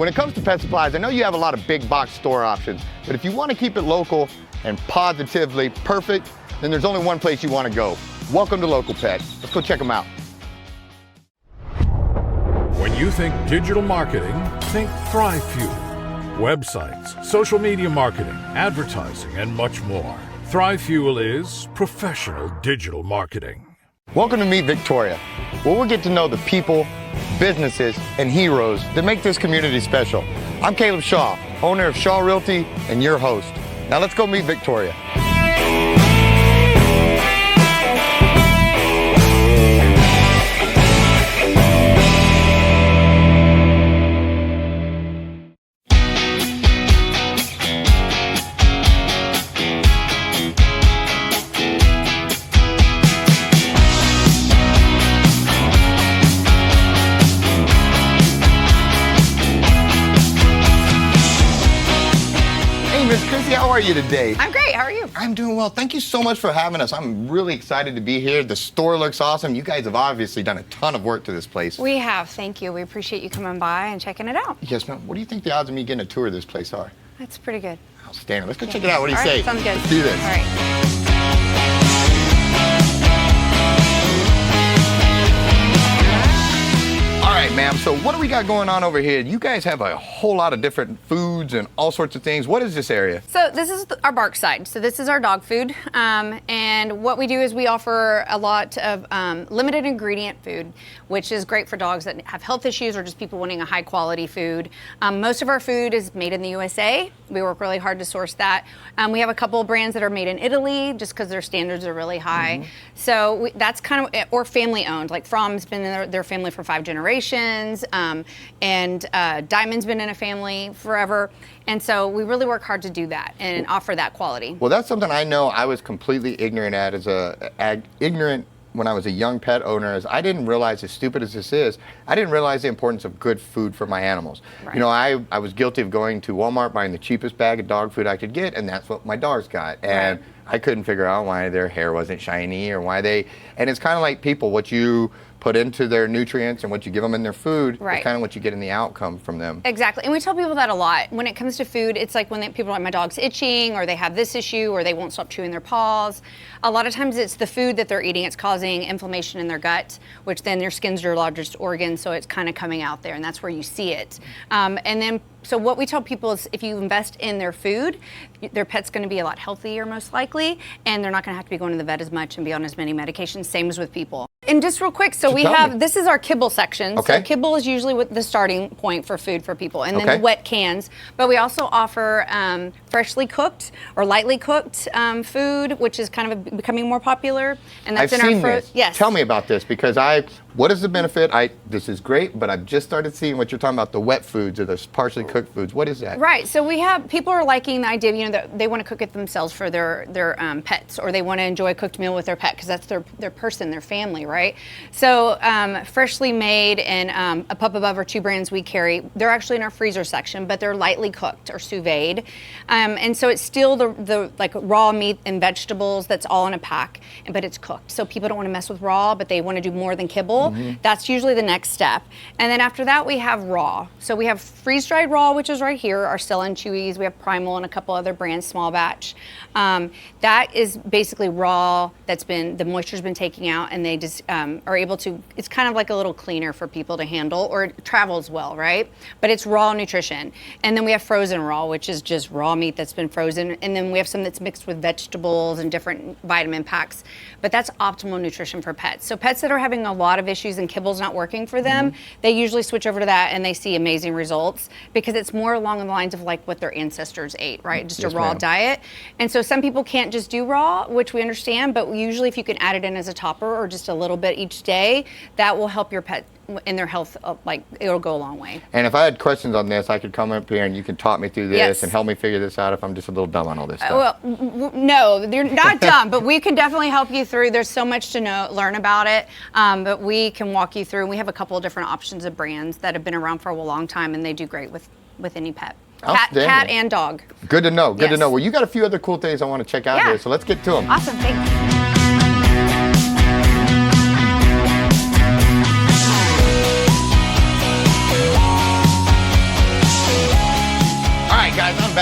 When it comes to pet supplies, I know you have a lot of big box store options, but if you want to keep it local and positively perfect, then there's only one place you want to go. Welcome to Local Pet. Let's go check them out. When you think digital marketing, think Thrivefuel. Websites, social media marketing, advertising, and much more. Thrivefuel is professional digital marketing. Welcome to Meet Victoria, where we'll get to know the people, businesses, and heroes that make this community special. I'm Caleb Shaw, owner of Shaw Realty and your host. Now let's go meet Victoria. Crisi, how are you today? I'm great. How are you? I'm doing well. Thank you so much for having us. I'm really excited to be here. The store looks awesome. You guys have obviously done a ton of work to this place. We have. Thank you. We appreciate you coming by and checking it out. Yes, ma'am. What do you think the odds of me getting a tour of this place are? That's pretty good. Outstanding. Let's go check it out. What do you All say? right, sounds good. Let's do this. All right. All right, ma'am. So what do we got going on over here? You guys have a whole lot of different foods and all sorts of things. What is this area? So this is our bark side. So this is our dog food. And what we do is we offer a lot of limited ingredient food, which is great for dogs that have health issues or just people wanting a high quality food. Most of our food is made in the USA. We work really hard to source that. We have a couple of brands that are made in Italy just because their standards are really high. Mm-hmm. So that's kind of, or family owned, like From's been in their family for 5 generations. And Diamond's been in a family forever. And so we really work hard to do that and offer that quality. Well, that's something I know I was completely ignorant at ignorant when I was a young pet owner. Is I didn't realize, as stupid as this is, I didn't realize the importance of good food for my animals. Right. You know, I was guilty of going to Walmart, buying the cheapest bag of dog food I could get, and that's what my dogs got. And right. I couldn't figure out why their hair wasn't shiny or why and it's kind of like people, what you put into their nutrients and what you give them in their food right. is kind of what you get in the outcome from them. Exactly, and we tell people that a lot. When it comes to food, it's like when people are like, my dog's itching, or they have this issue, or they won't stop chewing their paws. A lot of times it's the food that they're eating. It's causing inflammation in their gut, which then their skin's your largest organ, so it's kind of coming out there, and that's where you see it. So what we tell people is if you invest in their food, their pet's going to be a lot healthier most likely, and they're not going to have to be going to the vet as much and be on as many medications, same as with people. And just real quick, so we have, this is our kibble section. Okay. So kibble is usually the starting point for food for people, and then the wet cans. But we also offer freshly cooked or lightly cooked food, which is kind of becoming more popular. And that's I've in seen our this. Yes. Tell me about this, because what is the benefit? This is great, but I've just started seeing what you're talking about, the wet foods or the partially cooked foods. What is that? Right. So people are liking the idea, you know, that they want to cook it themselves for their pets, or they want to enjoy a cooked meal with their pet because that's their person, their family, right? So freshly made, and a Pup Above or 2 brands we carry, they're actually in our freezer section, but they're lightly cooked or sous vide. And so it's still the like raw meat and vegetables that's all in a pack, but it's cooked. So people don't want to mess with raw, but they want to do more than kibble. Mm-hmm. That's usually the next step. And then after that, we have raw. So we have freeze-dried raw, which is right here, our Sylvan Chewies. We have Primal and a couple other brands, small batch. That is basically raw, the moisture's been taken out, and they just are able to, it's kind of like a little cleaner for people to handle, or it travels well, right? But it's raw nutrition. And then we have frozen raw, which is just raw meat that's been frozen. And then we have some that's mixed with vegetables and different vitamin packs. But that's optimal nutrition for pets. So pets that are having a lot of issues and kibble's not working for them, mm-hmm. they usually switch over to that and they see amazing results because it's more along the lines of like what their ancestors ate, right? Just yes, a raw ma'am. Diet. And so some people can't just do raw, which we understand, but usually if you can add it in as a topper or just a little bit each day, that will help your pet in their health, like it'll go a long way. And if I had questions on this, I could come up here and you can talk me through this yes. and help me figure this out if I'm just a little dumb on all this stuff. No, you're not dumb, but we can definitely help you through. There's so much to learn about it, but we can walk you through. We have a couple of different options of brands that have been around for a long time, and they do great with any pet. Cat and dog. Good to know. Good to know. Well, you got a few other cool things I want to check out here, so let's get to them. Awesome. Thanks.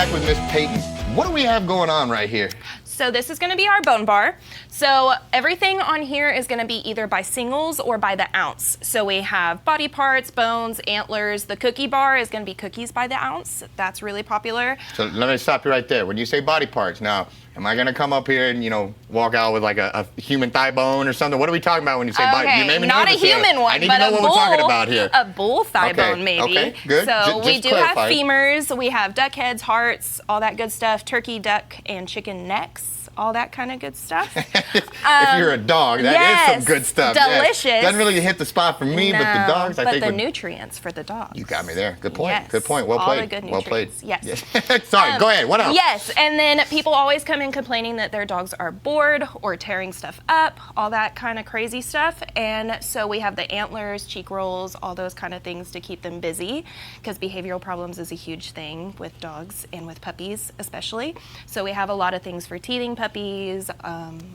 back with Miss Peyton. What do we have going on right here? So this is going to be our bone bar. So everything on here is going to be either by singles or by the ounce. So we have body parts, bones, antlers. The cookie bar is going to be cookies by the ounce. That's really popular. So let me stop you right there. When you say body parts, now, am I going to come up here and, walk out with like a human thigh bone or something? What are we talking about when you say body? You made me not a nervous here. human one, I need but to know a what bull, we're talking about here. A bull thigh bone, maybe. Okay, good. So we just do clarify. have femurs. We have duck heads, hearts, all that good stuff. Turkey, duck, and chicken necks. All that kind of good stuff. If you're a dog, that is some good stuff. Delicious. Yes. Doesn't really hit the spot for me, but the dogs, I think. But the nutrients for the dogs. You got me there. Good point. Yes. Good point. Well all played. The good well played. Yes. Sorry, go ahead. What else? Yes, and then people always come in complaining that their dogs are bored or tearing stuff up, all that kind of crazy stuff. And so we have the antlers, cheek rolls, all those kind of things to keep them busy, because behavioral problems is a huge thing with dogs and with puppies especially. So we have a lot of things for teething puppies,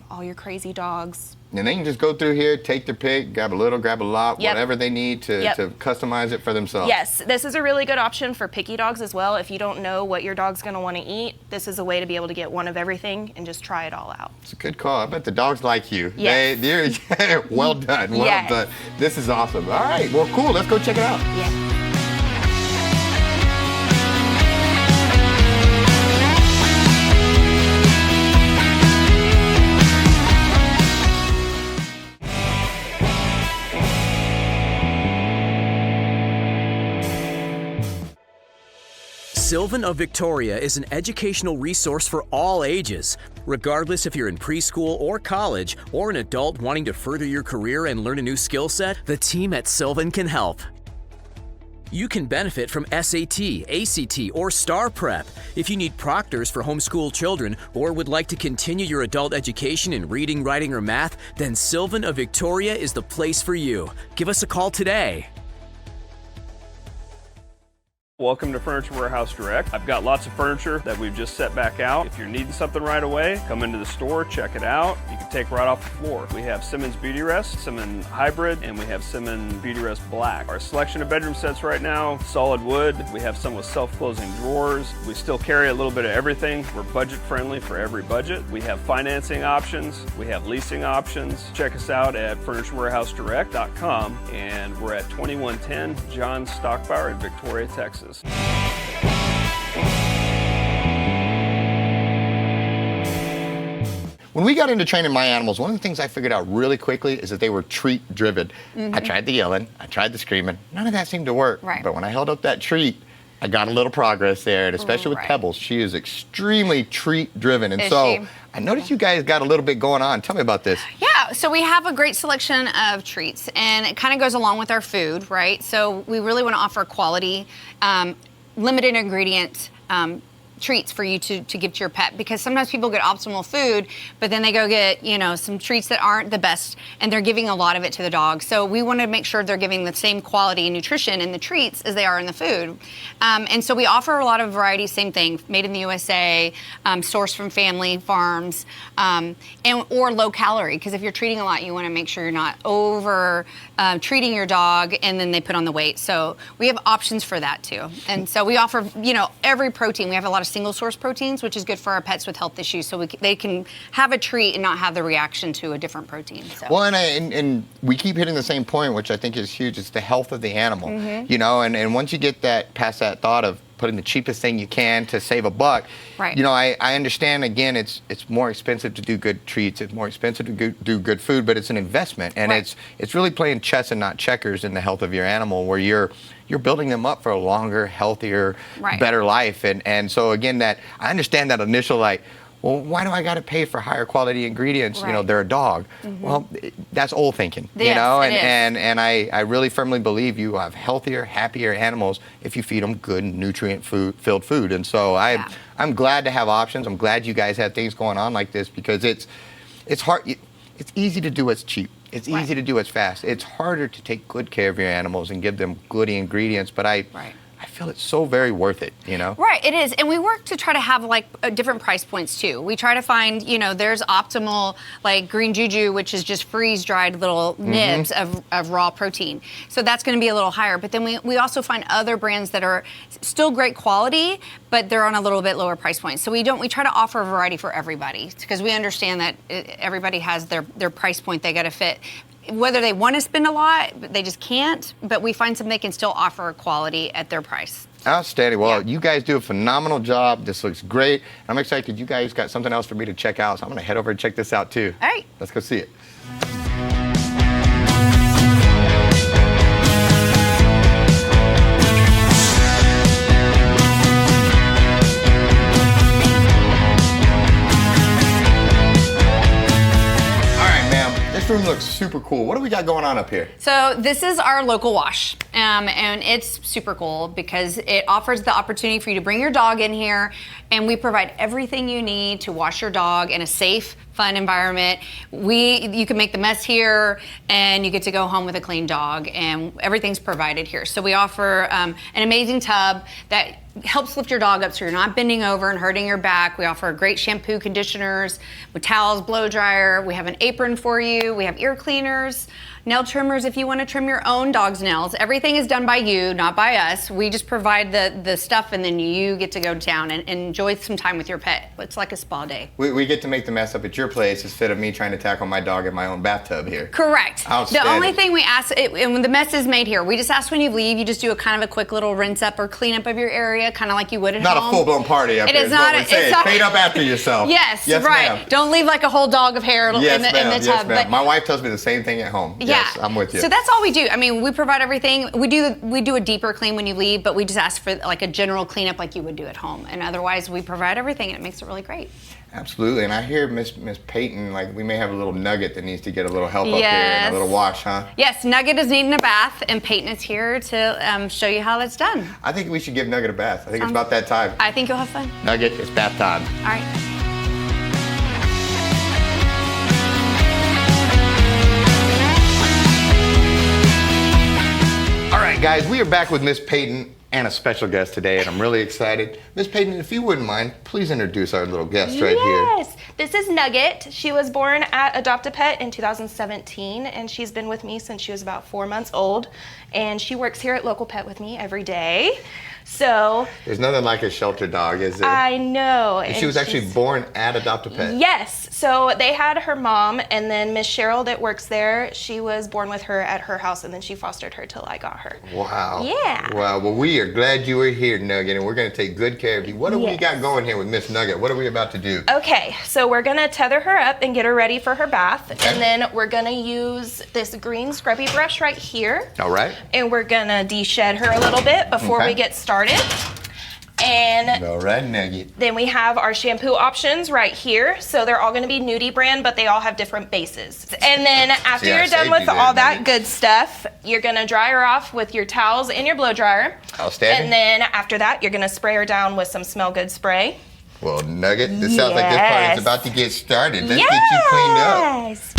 all your crazy dogs. And they can just go through here, take their pick, grab a little, grab a lot, whatever they need to customize it for themselves. Yes, this is a really good option for picky dogs as well. If you don't know what your dog's going to want to eat, this is a way to be able to get one of everything and just try it all out. It's a good call. I bet the dogs like you. Yes. Well done. Well done. This is awesome. All right. Well, cool. Let's go check it out. Yeah. Sylvan of Victoria is an educational resource for all ages. Regardless if you're in preschool or college, or an adult wanting to further your career and learn a new skill set, the team at Sylvan can help. You can benefit from SAT, ACT, or STAR Prep. If you need proctors for homeschool children or would like to continue your adult education in reading, writing, or math, then Sylvan of Victoria is the place for you. Give us a call today. Welcome to Furniture Warehouse Direct. I've got lots of furniture that we've just set back out. If you're needing something right away, come into the store, check it out. You can take right off the floor. We have Simmons Beauty Rest, Simmons Hybrid, and we have Simmons Beauty Rest Black. Our selection of bedroom sets right now, solid wood. We have some with self-closing drawers. We still carry a little bit of everything. We're budget friendly for every budget. We have financing options. We have leasing options. Check us out at FurnitureWarehouseDirect.com, and we're at 2110 John Stockbauer in Victoria, Texas. When we got into training my animals, one of the things I figured out really quickly is that they were treat driven. I tried the yelling, I tried the screaming, none of that seemed to work. Right. But when I held up that treat, I got a little progress there, and especially with Pebbles, she is extremely treat driven. And I noticed you guys got a little bit going on. Tell me about this. Yeah, so we have a great selection of treats, and it kind of goes along with our food, right? So we really want to offer quality, limited ingredient treats for you to give to your pet, because sometimes people get optimal food, but then they go get, some treats that aren't the best, and they're giving a lot of it to the dog. So we want to make sure they're giving the same quality and nutrition in the treats as they are in the food. And so we offer a lot of variety, same thing, made in the USA, sourced from family farms, or low calorie, because if you're treating a lot, you want to make sure you're not over treating your dog and then they put on the weight. So we have options for that too. And so we offer, every protein. We have a lot of single source proteins, which is good for our pets with health issues, so they can have a treat and not have the reaction to a different protein. So. Well, and we keep hitting the same point, which I think is huge. It's the health of the animal, and once you get past that thought of putting the cheapest thing you can to save a buck, right. I understand, again, it's more expensive to do good treats, it's more expensive to do good food, but it's an investment, and it's really playing chess and not checkers in the health of your animal, where you're building them up for a longer, healthier, better life. And so again, that I understand that initial well, why do I got to pay for higher quality ingredients? They're a dog. Well, that's old thinking, and I really firmly believe you have healthier, happier animals if you feed them good, nutrient-filled food. And so I'm glad to have options. I'm glad you guys have things going on like this, because it's hard. It's easy to do what's cheap. It's easy to do what's fast. It's harder to take good care of your animals and give them good ingredients. But I I feel it's so very worth it, you know? Right, it is. And we work to try to have like different price points too. We try to find, you know, there's optimal like green juju, which is just freeze-dried little nibs of raw protein. So that's going to be a little higher. But then we also find other brands that are still great quality, but they're on a little bit lower price point. So we try to offer a variety for everybody because we understand that everybody has their price point they got to fit. Whether they want to spend a lot, they just can't, but we find something they can still offer quality at their price. Outstanding. Well, you guys do a phenomenal job. This looks great. I'm excited you guys got something else for me to check out, so I'm going to head over and check this out too. All right. Let's go see it. This room looks super cool. What do we got going on up here? So this is our local wash, and it's super cool because it offers the opportunity for you to bring your dog in here, and we provide everything you need to wash your dog in a safe, fun environment. You can make the mess here, and you get to go home with a clean dog, and everything's provided here. So we offer an amazing tub that helps lift your dog up so you're not bending over and hurting your back. We offer great shampoo, conditioners, with towels, blow dryer. We have an apron for you. We have ear cleaners, nail trimmers if you want to trim your own dog's nails. Everything is done by you, not by us. We just provide the stuff, and then you get to go to town and enjoy some time with your pet. It's like a spa day. We get to make the mess up at your place instead of me trying to tackle my dog in my own bathtub here. Correct. Outstanding. The only thing we ask, and when the mess is made here, we just ask when you leave, you just do a kind of a quick little rinse up or clean up of your area, kind of like you would at home. Not a full-blown party up It here. is not. It's not. Clean up after yourself. Yes, yes right. Ma'am. Don't leave like a whole dog of hair in the tub. Yes, ma'am. But My wife tells me the same thing at home. yeah, Yes, I'm with you. So that's all we do. I mean, we provide everything. We do a deeper clean when you leave, but we just ask for like a general cleanup like you would do at home. And otherwise, we provide everything, and it makes it really great. Absolutely. And I hear Miss Peyton, like we may have a little Nugget that needs to get a little help up here and a little wash, huh? Yes, Nugget is needing a bath, and Peyton is here to show you how that's done. I think we should give Nugget a bath. I think it's about that time. I think you'll have fun. Nugget, it's bath time. All right. All right, guys, we are back with Miss Peyton and a special guest today, and I'm really excited. Miss Peyton, if you wouldn't mind, please introduce our little guest right here. Yes, this is Nugget. She was born at Adopt-A-Pet in 2017, and she's been with me since she was about 4 months old. And she works here at Local Pet with me every day. So there's nothing like a shelter dog, is there? I know. And she was actually born at Adopt-A-Pet. Yes. So they had her mom, and then Miss Cheryl that works there, she was born with her at her house, and then she fostered her till I got her. Wow. Yeah. Wow. Well, we are glad you were here, Nugget, and we're going to take good care of you. What have we got going here with Miss Nugget? What are we about to do? Okay, so we're going to tether her up and get her ready for her bath, and then we're going to use this green scrubby brush right here. All right. And we're going to de-shed her a little bit before we get started. And all right, Nugget. then we have our shampoo options right here. So they're all going to be Nudie brand, but they all have different bases. And then after you're done with all that good stuff, you're going to dry her off with your towels and your blow dryer. Outstanding. And then after that, you're going to spray her down with some Smell Good spray. Well, Nugget, this sounds like this party is about to get started. Let's get you cleaned up. Yes.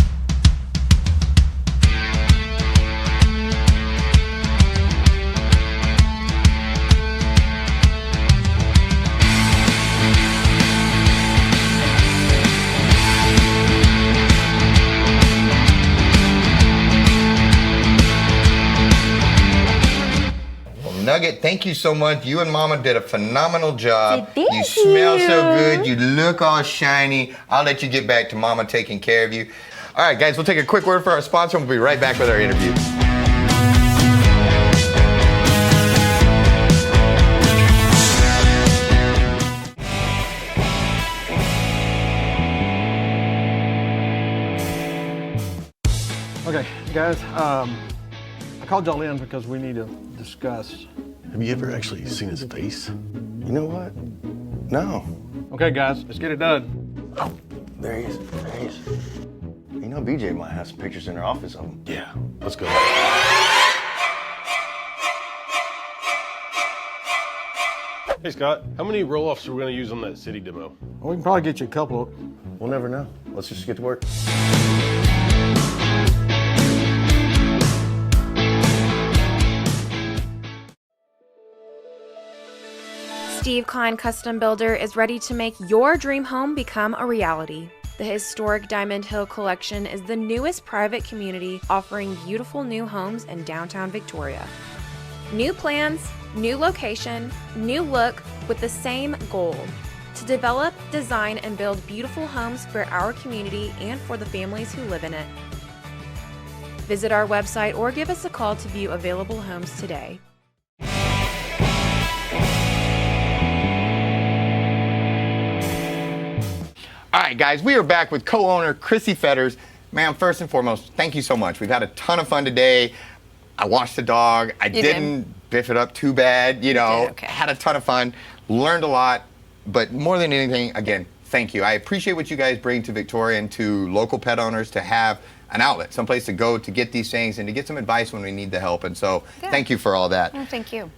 Nugget, thank you so much. You and Mama did a phenomenal job. Thank you smell you. so good. You look all shiny. I'll let you get back to Mama taking care of you. All right, guys, we'll take a quick word for our sponsor, and we'll be right back with our interview. Okay, guys, I called y'all in because we need to discuss. Have you ever actually seen his face? You know what? No. Okay, guys, let's get it done. Oh, there he is. There he is. You know, BJ might have some pictures in her office of him. Yeah, let's go. Hey Scott, how many roll-offs are we going to use on that city demo? Well, we can probably get you a couple. We'll never know. Let's just get to work. Steve Klein Custom Builder is ready to make your dream home become a reality. The historic Diamond Hill Collection is the newest private community offering beautiful new homes in downtown Victoria. New plans, new location, new look with the same goal: to develop, design, and build beautiful homes for our community and for the families who live in it. Visit our website or give us a call to view available homes today. All right, guys, we are back with co-owner Crisi Fetters. Ma'am, first and foremost, thank you so much. We've had a ton of fun today. I washed the dog. I didn't biff it up too bad, you know. Okay. Had a ton of fun, learned a lot, but more than anything, again, thank you. I appreciate what you guys bring to Victoria and to local pet owners to have an outlet, someplace to go to get these things and to get some advice when we need the help. And so thank you for all that. Well, thank you.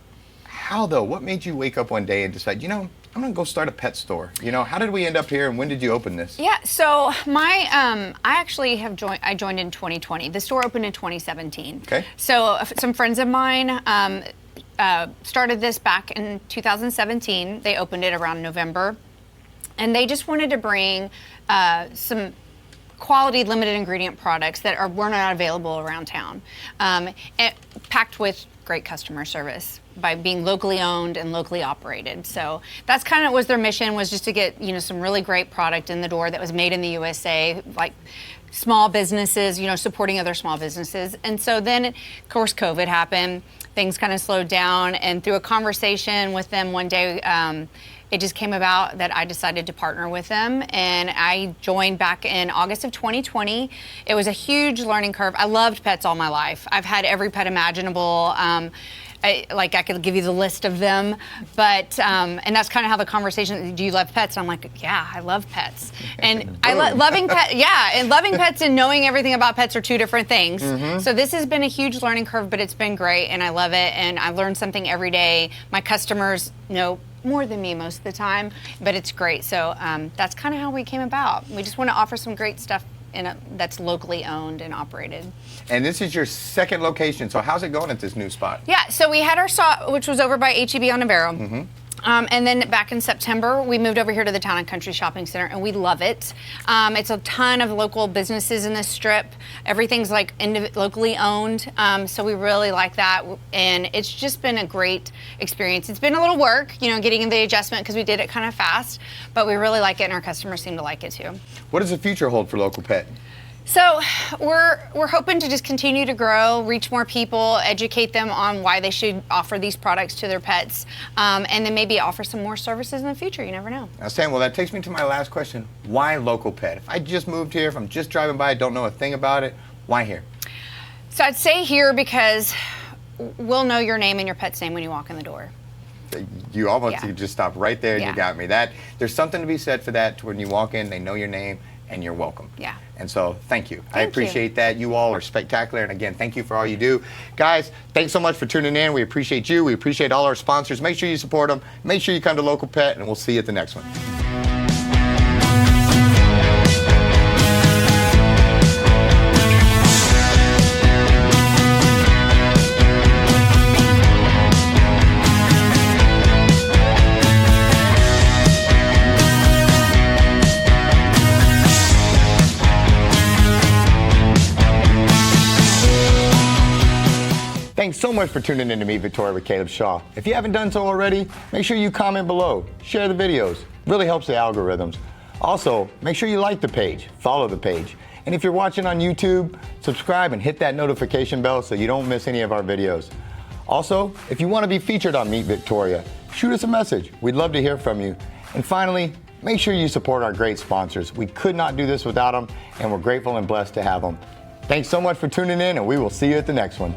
How, though, what made you wake up one day and decide, you know, I'm gonna go start a pet store? You know, how did we end up here and when did you open this? Yeah, so I actually I joined in 2020. The store opened in 2017. Okay. So some friends of mine started this back in 2017. They opened it around November, and they just wanted to bring some quality limited ingredient products that were not available around town, and packed with great customer service by being locally owned and locally operated. So that's kind of was their mission, was just to get, you know, some really great product in the door that was made in the USA, like small businesses, you know, supporting other small businesses. And so then, of course, COVID happened. Things kind of slowed down, and through a conversation with them one day, it just came about that I decided to partner with them, and I joined back in August of 2020. It was a huge learning curve. I loved pets all my life. I've had every pet imaginable. I could give you the list of them, but and that's kind of how the conversation. Do you love pets? And I'm like, yeah, I love pets, and loving pets. Yeah, and loving pets and knowing everything about pets are two different things. Mm-hmm. So this has been a huge learning curve, but it's been great, and I love it, and I learn something every day. My customers know more than me most of the time, but it's great. So that's kind of how we came about. We just want to offer some great stuff that's locally owned and operated. And this is your second location, so how's it going at this new spot? Yeah, so we had our spot, which was over by HEB on Navarro. Mm-hmm. And then back in September, we moved over here to the Town and Country Shopping Center, and we love it. It's a ton of local businesses in this strip. Everything's like locally owned, so we really like that. And it's just been a great experience. It's been a little work, you know, getting the adjustment because we did it kind of fast, but we really like it, and our customers seem to like it too. What does the future hold for Local Pet? So we're hoping to just continue to grow, reach more people, educate them on why they should offer these products to their pets, and then maybe offer some more services in the future. You never know. Now, Sam, well, that takes me to my last question. Why Local Pet? If I just moved here, if I'm just driving by, don't know a thing about it, why here? So I'd say here because we'll know your name and your pet's name when you walk in the door. You almost you just stop right there and Yeah. you got me. There's something to be said for that, to when you walk in, they know your name and you're welcome. Yeah. And so thank you. I Thank appreciate you. that. You all are spectacular. And again, thank you for all you do. Guys, thanks so much for tuning in. We appreciate you. We appreciate all our sponsors. Make sure you support them. Make sure you come to Local Pet, and we'll see you at the next one. Thanks so much for tuning in to Meet Victoria with Caleb Shaw. If you haven't done so already, make sure you comment below, share the videos. Really helps the algorithms. Also, make sure you like the page, follow the page. And if you're watching on YouTube, subscribe and hit that notification bell so you don't miss any of our videos. Also, if you want to be featured on Meet Victoria, shoot us a message. We'd love to hear from you. And finally, make sure you support our great sponsors. We could not do this without them, and we're grateful and blessed to have them. Thanks so much for tuning in, and we will see you at the next one.